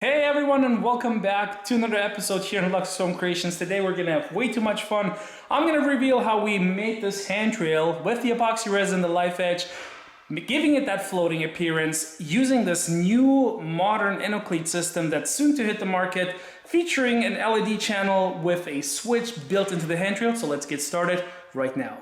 Hey everyone, and welcome back to another episode here on Lux Home Creations. Today we're gonna have way too much fun. I'm gonna reveal how we made this handrail with the epoxy resin, the life edge, giving it that floating appearance, using this new modern Innocleat system that's soon to hit the market, featuring an LED channel with a switch built into the handrail. So let's get started right now.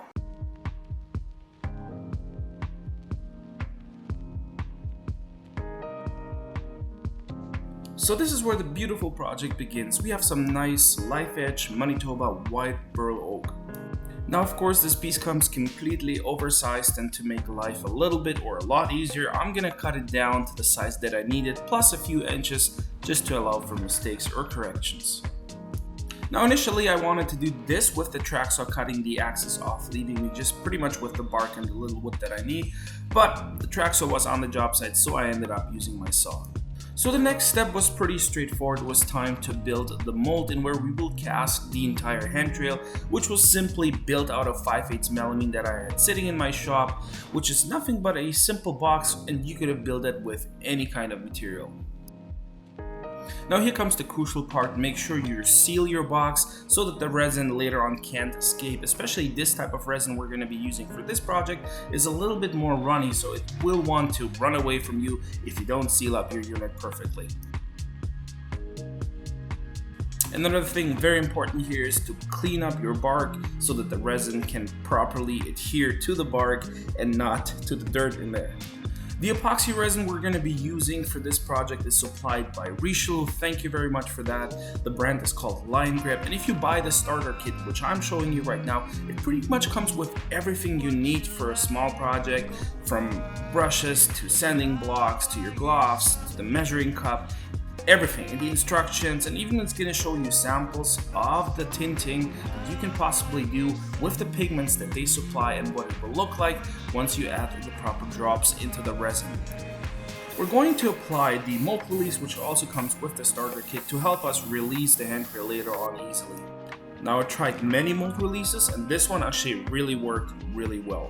So this is where the beautiful project begins. We have some nice life edge Manitoba white burl oak. Now of course this piece comes completely oversized, and to make life a little bit or a lot easier, I'm gonna cut it down to the size that I needed, plus a few inches just to allow for mistakes or corrections. Now initially I wanted to do this with the track saw, cutting the axis off, leaving me just pretty much with the bark and the little wood that I need, but the track saw was on the job site, so I ended up using my saw. So the next step was pretty straightforward. It was time to build the mold in where we will cast the entire handrail, which was simply built out of 5/8 melamine that I had sitting in my shop, which is nothing but a simple box, and you could have built it with any kind of material. Now here comes the crucial part. Make sure you seal your box so that the resin later on can't escape. Especially this type of resin we're going to be using for this project is a little bit more runny, so it will want to run away from you if you don't seal up your unit perfectly. Another thing very important here is to clean up your bark so that the resin can properly adhere to the bark and not to the dirt in there. The epoxy resin we're going to be using for this project is supplied by Richelieu. Thank you very much for that. The brand is called Line Grip, and if you buy the starter kit, which I'm showing you right now, it pretty much comes with everything you need for a small project, from brushes to sanding blocks to your gloves to the measuring cup. Everything in the instructions, and even it's going to show you samples of the tinting that you can possibly do with the pigments that they supply and what it will look like once you add the proper drops into the resin. We're going to apply the mold release, which also comes with the starter kit, to help us release the handrail later on easily. Now I tried many mold releases, and this one actually really worked really well.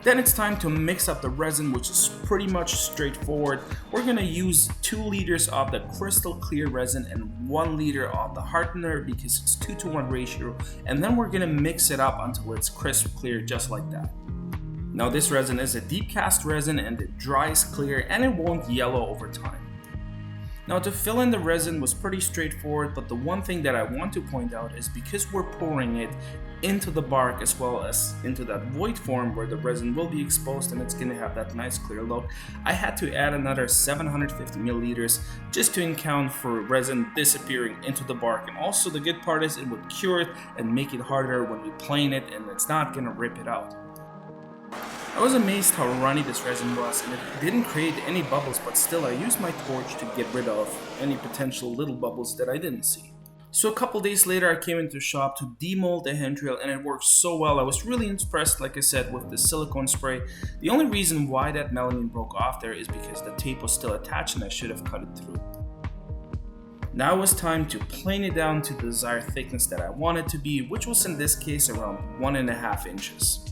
Then it's time to mix up the resin, which is pretty much straightforward. We're gonna use 2 liters of the crystal clear resin and 1 liter of the hardener because it's 2-to-1 ratio, and then we're gonna mix it up until it's crisp clear, just like that. Now this resin is a deep cast resin, and it dries clear and it won't yellow over time. Now to fill in the resin was pretty straightforward, but the one thing that I want to point out is because we're pouring it into the bark as well as into that void form where the resin will be exposed and it's going to have that nice clear look, I had to add another 750 milliliters just to account for resin disappearing into the bark. And also the good part is it would cure it and make it harder when we plane it, and it's not going to rip it out. I was amazed how runny this resin was, and it didn't create any bubbles, but still I used my torch to get rid of any potential little bubbles that I didn't see. So a couple days later I came into the shop to demold the handrail, and it worked so well. I was really impressed, like I said, with the silicone spray. The only reason why that melamine broke off there is because the tape was still attached and I should have cut it through. Now it was time to plane it down to the desired thickness that I wanted to be, which was in this case around 1.5 inches.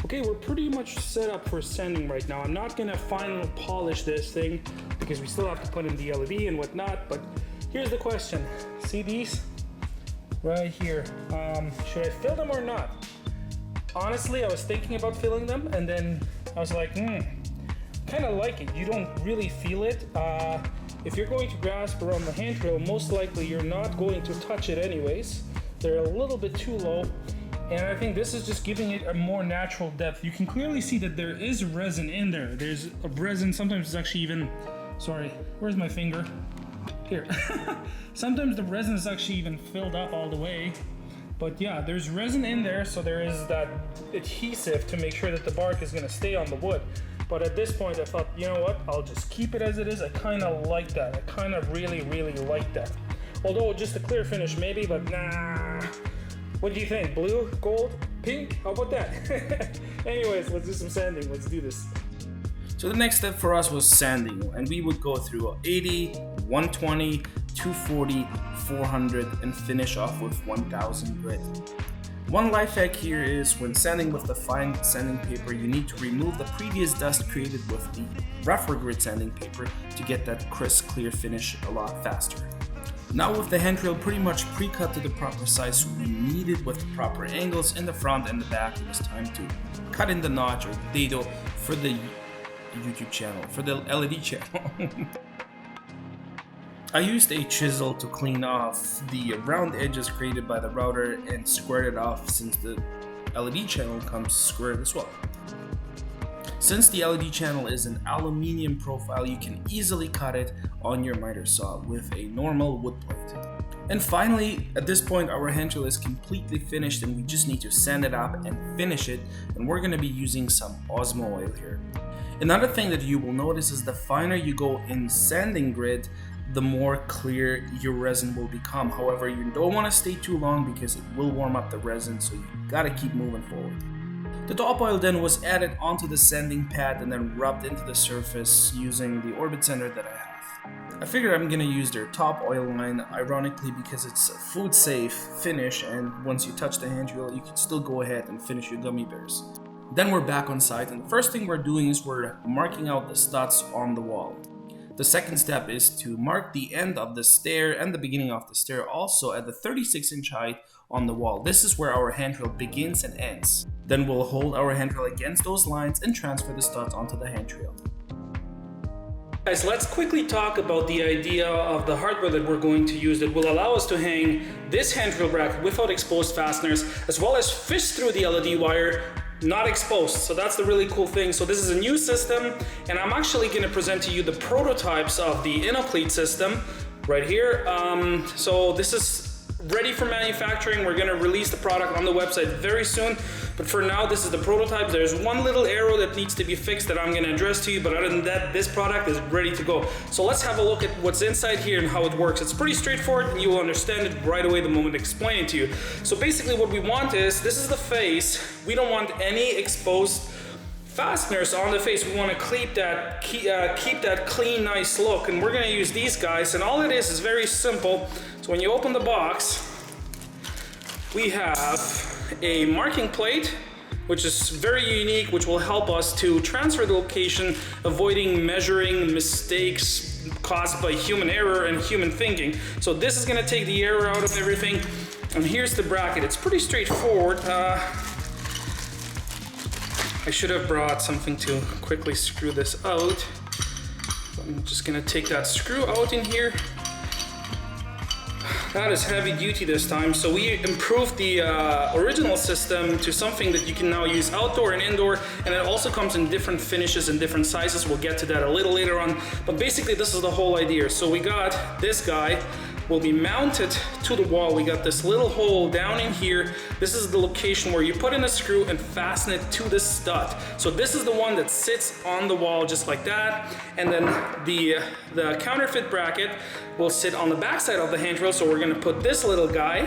Okay, we're pretty much set up for sanding right now. I'm not gonna final polish this thing because we still have to put in the LED and whatnot, but here's the question. See these? Right here. Should I fill them or not? Honestly, I was thinking about filling them, and then I was like, kind of like it. You don't really feel it. If you're going to grasp around the handrail, most likely you're not going to touch it anyways. They're a little bit too low. And I think this is just giving it a more natural depth. You can clearly see that there is resin in there. There's a resin, sometimes it's actually even, sorry, where's my finger? Here. Sometimes the resin is actually even filled up all the way. But yeah, there's resin in there, so there is that adhesive to make sure that the bark is gonna stay on the wood. But at this point I thought, you know what, I'll just keep it as it is. I kind of like that. I kind of really like that. Although just a clear finish maybe, but nah. What do you think? Blue, gold, pink? How about that? Anyways, let's do some sanding. Let's do this. So the next step for us was sanding, and we would go through 80, 120, 240, 400, and finish off with 1000 grit. One life hack here is when sanding with the fine sanding paper, you need to remove the previous dust created with the rougher grit sanding paper to get that crisp, clear finish a lot faster. Now with the handrail pretty much pre-cut to the proper size we needed with the proper angles in the front and the back, it was time to cut in the notch or the dado for the YouTube channel, for the LED channel. I used a chisel to clean off the round edges created by the router and squared it off since the LED channel comes squared as well. Since the LED channel is an aluminium profile, you can easily cut it on your miter saw with a normal wood plate. And finally, at this point our handrail is completely finished and we just need to sand it up and finish it, and we're going to be using some Osmo oil here. Another thing that you will notice is the finer you go in sanding grit, the more clear your resin will become. However, you don't want to stay too long because it will warm up the resin, so you gotta keep moving forward. The top oil then was added onto the sanding pad and then rubbed into the surface using the orbit sander that I have. I figured I'm gonna use their top oil line, ironically because it's a food safe finish, and once you touch the handrail you can still go ahead and finish your gummy bears. Then we're back on site, and the first thing we're doing is we're marking out the studs on the wall. The second step is to mark the end of the stair and the beginning of the stair also at the 36-inch height on the wall. This is where our handrail begins and ends. Then we'll hold our handrail against those lines and transfer the studs onto the handrail. Guys, let's quickly talk about the idea of the hardware that we're going to use that will allow us to hang this handrail bracket without exposed fasteners, as well as fish through the LED wire not exposed. So that's the really cool thing. So this is a new system, and I'm actually going to present to you the prototypes of the Innocleat system right here. So this is ready for manufacturing. We're going to release the product on the website very soon, but for now this is the prototype. There's one little arrow that needs to be fixed that I'm going to address to you, but other than that, this product is ready to go. So let's have a look at what's inside here and how it works. It's pretty straightforward and you will understand it right away the moment I explain it to you. So basically what we want is, this is the face. We don't want any exposed fasteners on the face. We want to keep that clean, nice look, and we're going to use these guys, and all it is very simple. So when you open the box, we have a marking plate, which is very unique, which will help us to transfer the location, avoiding measuring mistakes caused by human error and human thinking. So this is going to take the error out of everything. And here's the bracket. It's pretty straightforward. I should have brought something to quickly screw this out. I'm just gonna take that screw out in here. That is heavy duty this time. So we improved the original system to something that you can now use outdoor and indoor, and it also comes in different finishes and different sizes. We'll get to that a little later on, but basically this is the whole idea. So we got this guy, will be mounted to the wall. We got this little hole down in here. This is the location where you put in a screw and fasten it to the stud. So this is the one that sits on the wall just like that. And then the counterfeit bracket will sit on the back side of the handrail. So we're gonna put this little guy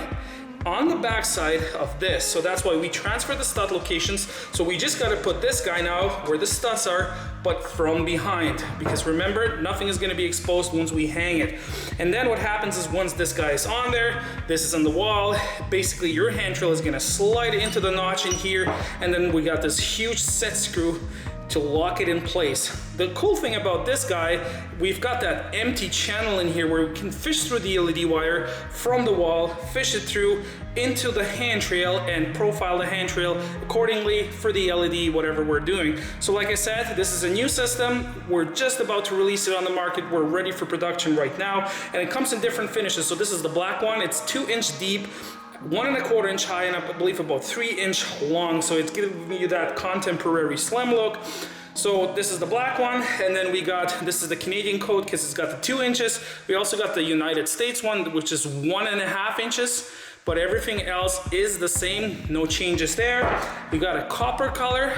on the back side of this. So that's why we transfer the stud locations. So we just gotta put this guy now where the studs are, but from behind. Because remember, nothing is gonna be exposed once we hang it. And then what happens is once this guy is on there, this is on the wall, basically your handrail is gonna slide into the notch in here, and then we got this huge set screw to lock it in place. The cool thing about this guy, we've got that empty channel in here where we can fish through the LED wire from the wall, fish it through into the handrail and profile the handrail accordingly for the LED, whatever we're doing. So like I said, this is a new system. We're just about to release it on the market. We're ready for production right now, and it comes in different finishes. So this is the black one. It's 2-inch deep, 1¼ inch high, and I believe about 3-inch long. So it's giving you that contemporary slim look. So this is the black one, and then we got, this is the Canadian coat because it's got the 2 inches. We also got the United States one, which is 1½ inches, but everything else is the same, no changes there. We got a copper color,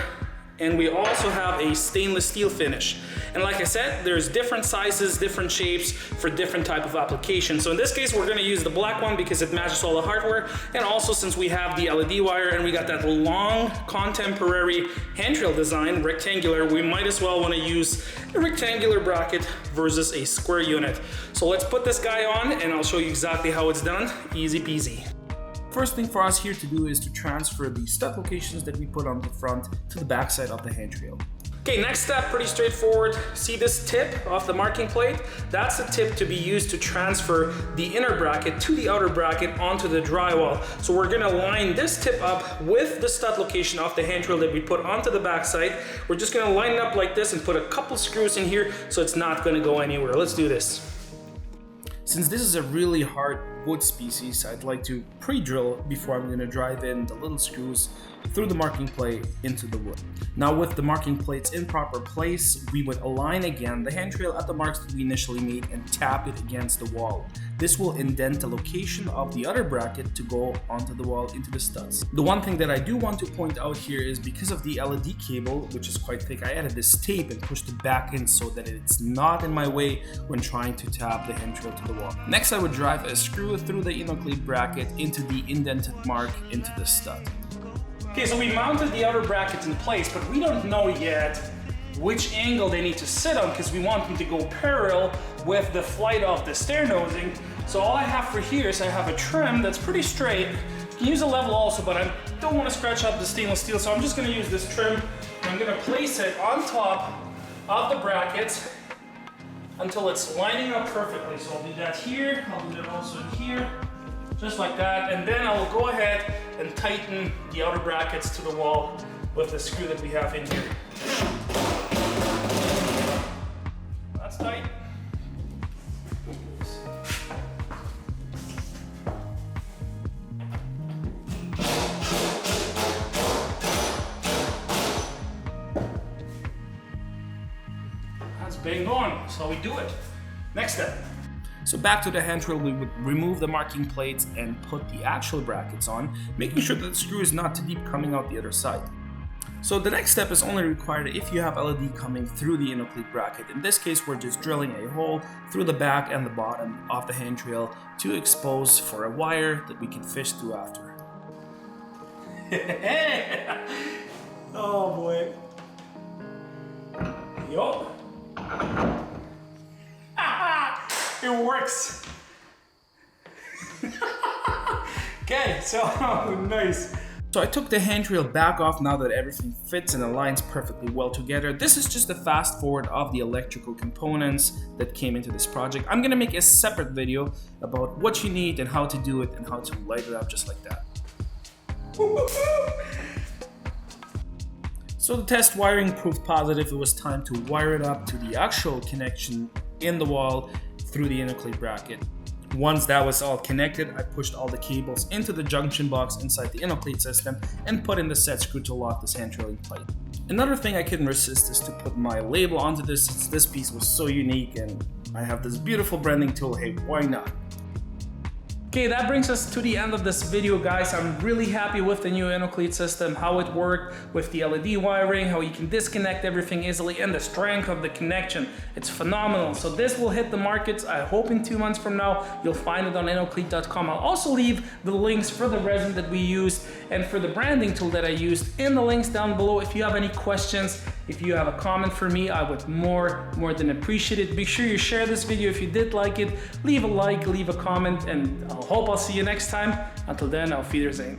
and we also have a stainless steel finish. And like I said, there's different sizes, different shapes for different type of applications. So in this case, we're gonna use the black one because it matches all the hardware. And also since we have the LED wire and we got that long contemporary handrail design, rectangular, we might as well wanna use a rectangular bracket versus a square unit. So let's put this guy on and I'll show you exactly how it's done. Easy peasy. First thing for us here to do is to transfer the stud locations that we put on the front to the back side of the handrail. Okay, next step, pretty straightforward. See this tip off the marking plate? That's the tip to be used to transfer the inner bracket to the outer bracket onto the drywall. So we're gonna line this tip up with the stud location off the handrail that we put onto the back side. We're just gonna line it up like this and put a couple screws in here so it's not gonna go anywhere. Let's do this. Since this is a really hard wood species, I'd like to pre-drill before I'm going to drive in the little screws through the marking plate into the wood. Now with the marking plates in proper place, we would align again the handrail at the marks that we initially made and tap it against the wall. This will indent the location of the other bracket to go onto the wall into the studs. The one thing that I do want to point out here is because of the LED cable, which is quite thick, I added this tape and pushed it back in so that it's not in my way when trying to tap the handrail to the wall. Next, I would drive a screw through the Innocleat bracket into the indented mark into the stud. Okay, so we mounted the outer brackets in place, but we don't know yet which angle they need to sit on because we want them to go parallel with the flight of the stair nosing. So all I have for here is I have a trim that's pretty straight. You can use a level also, but I don't want to scratch up the stainless steel, so I'm just going to use this trim. And I'm going to place it on top of the brackets until it's lining up perfectly. So I'll do that here, I'll do that also here, just like that. And then I'll go ahead and tighten the outer brackets to the wall with the screw that we have in here. That's tight. That's bang on. That's how we do it. Next step. So back to the handrail, we would remove the marking plates and put the actual brackets on, making sure that the screw is not too deep coming out the other side. So the next step is only required if you have LED coming through the Innocleat bracket. In this case, we're just drilling a hole through the back and the bottom of the handrail to expose for a wire that we can fish through after. Oh boy. Yo. It works. Okay, so nice. So I took the handrail back off now that everything fits and aligns perfectly well together. This is just a fast forward of the electrical components that came into this project. I'm gonna make a separate video about what you need and how to do it and how to light it up just like that. So the test wiring proved positive. It was time to wire it up to the actual connection in the wall through the Innocleat bracket. Once that was all connected, I pushed all the cables into the junction box inside the Innocleat system and put in the set screw to lock this handrail in place. Another thing I couldn't resist is to put my label onto this since this piece was so unique and I have this beautiful branding tool. Hey, why not? Okay, that brings us to the end of this video, guys. I'm really happy with the new Innocleat system, how it worked with the LED wiring, how you can disconnect everything easily, and the strength of the connection. It's phenomenal. So this will hit the markets, I hope in 2 months from now. You'll find it on Innocleat.com. I'll also leave the links for the resin that we used and for the branding tool that I used in the links down below. If you have any questions, if you have a comment for me, I would more than appreciate it. Be sure you share this video if you did like it. Leave a like, leave a comment, and I hope I'll see you next time. Until then, auf Wiedersehen.